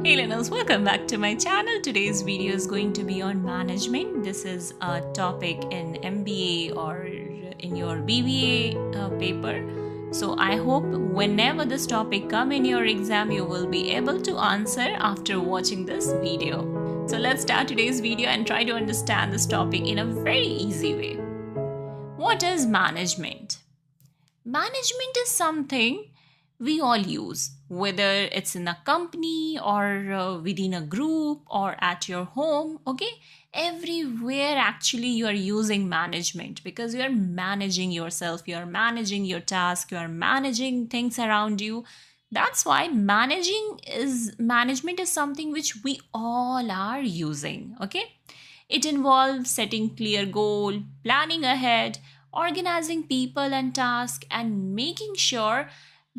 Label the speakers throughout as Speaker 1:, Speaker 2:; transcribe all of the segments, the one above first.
Speaker 1: Hey learners, welcome back to my channel. Today's video is going to be on management. This is a topic in MBA or in your BBA paper. So I hope whenever this topic come in your exam, you will be able to answer after watching this video. So let's start today's video and try to understand this topic in a very easy way. What is management? Management is something we all use, whether it's in a company or within a group or at your home. Okay, everywhere actually you are using management because you are managing yourself, you are managing your task, you are managing things around you. That's why management is something which we all are using. Okay, it involves setting clear goal, planning ahead, organizing people and tasks, and making sure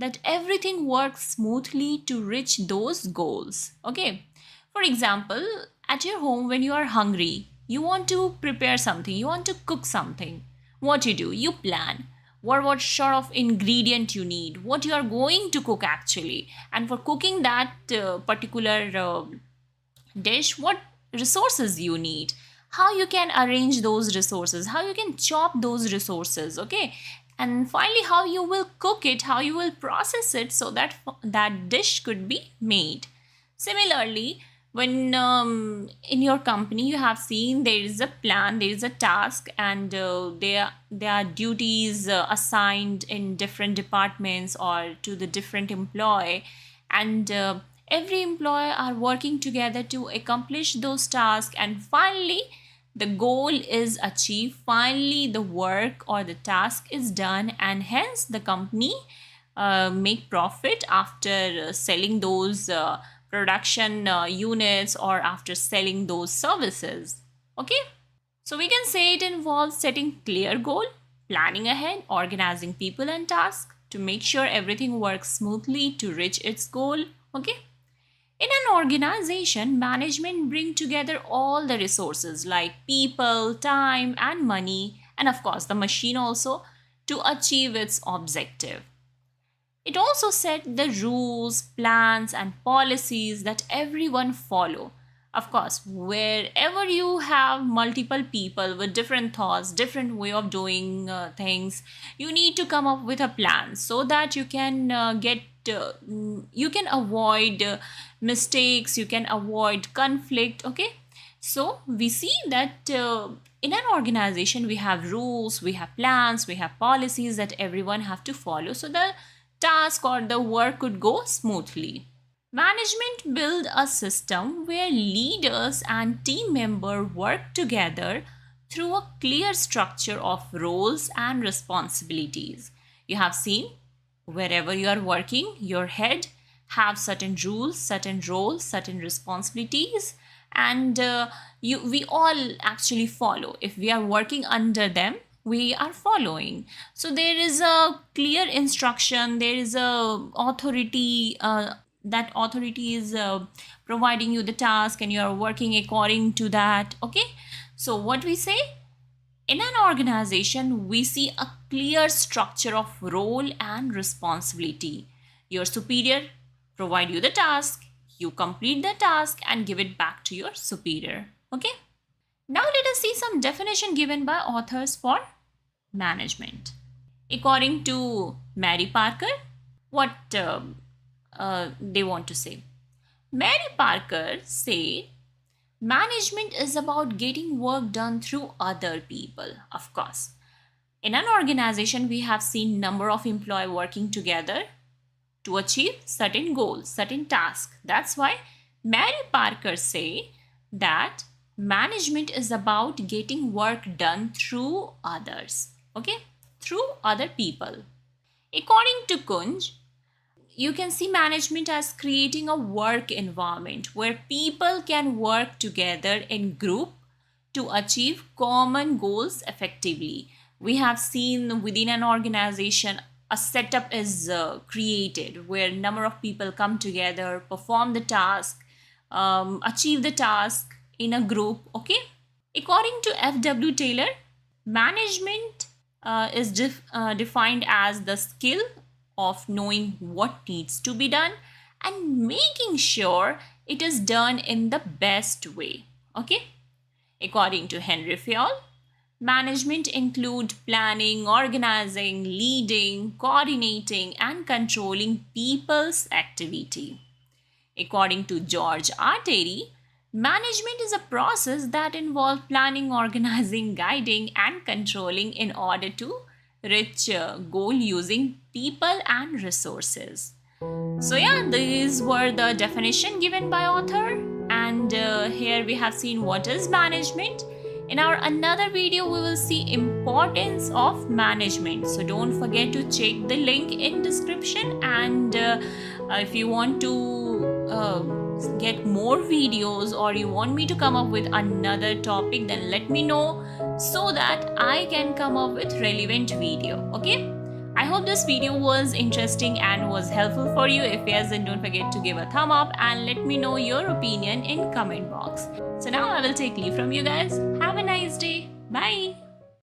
Speaker 1: that everything works smoothly to reach those goals. Okay, for example, at your home, when you are hungry, you want to prepare something, you want to cook something. What you do? You plan what sort of ingredient you need, what you are going to cook actually, and for cooking that particular dish, what resources you need, how you can arrange those resources, how you can chop those resources. Okay, and finally how you will cook it, how you will process it so that that dish could be made. Similarly, when in your company you have seen there is a plan, there is a task, and there are duties assigned in different departments or to the different employee, and every employee are working together to accomplish those tasks, and finally the goal is achieved, finally the work or the task is done, and hence the company make profit after selling those production units or after selling those services. Okay, so we can say it involves setting clear goal, planning ahead, organizing people and tasks to make sure everything works smoothly to reach its goal. Okay, in an organization, management bring together all the resources like people, time, and money, and of course the machine also, to achieve its objective. It also set the rules, plans, and policies that everyone follow. Of course, wherever you have multiple people with different thoughts, different way of doing things, you need to come up with a plan so that you can you can avoid mistakes, you can avoid conflict. Okay, so we see that in an organization we have rules, we have plans, we have policies that everyone have to follow so the task or the work could go smoothly. Management build a system where leaders and team members work together through a clear structure of roles and responsibilities. You have seen wherever you are working, your head have certain rules, certain roles, certain responsibilities, and we all actually follow. If we are working under them, we are following. So there is a clear instruction, there is a authority, that authority is providing you the task and you are working according to that. Okay, so what we say, in an organization we see a clear structure of role and responsibility. Your superior provide you the task, you complete the task and give it back to your superior. Okay, now let us see some definition given by authors for management. According to Mary Parker, what they want to say. Mary Parker said, management is about getting work done through other people. Of course, in an organization we have seen number of employees working together to achieve certain goals, certain tasks. That's why Mary Parker say that management is about getting work done through others. Okay, through other people. According to Kunj, you can see management as creating a work environment where people can work together in group to achieve common goals effectively. We have seen within an organization a setup is created where number of people come together, perform the task, achieve the task in a group. Okay, according to F.W. Taylor, management is defined as the skill of knowing what needs to be done and making sure it is done in the best way. Okay? According to Henry Fayol, management include planning, organizing, leading, coordinating, and controlling people's activity. According to George R. Terry, management is a process that involves planning, organizing, guiding, and controlling in order to reach a goal using people and resources. So yeah, these were the definition given by author, and here we have seen what is management. In our another video, we will see importance of management. So don't forget to check the link in description, and if you want to get more videos or you want me to come up with another topic, then let me know so that I can come up with relevant video. Okay, I hope this video was interesting and was helpful for you. If yes, then don't forget to give a thumb up and let me know your opinion in comment box. So now I will take leave from you guys. Have a nice day. Bye.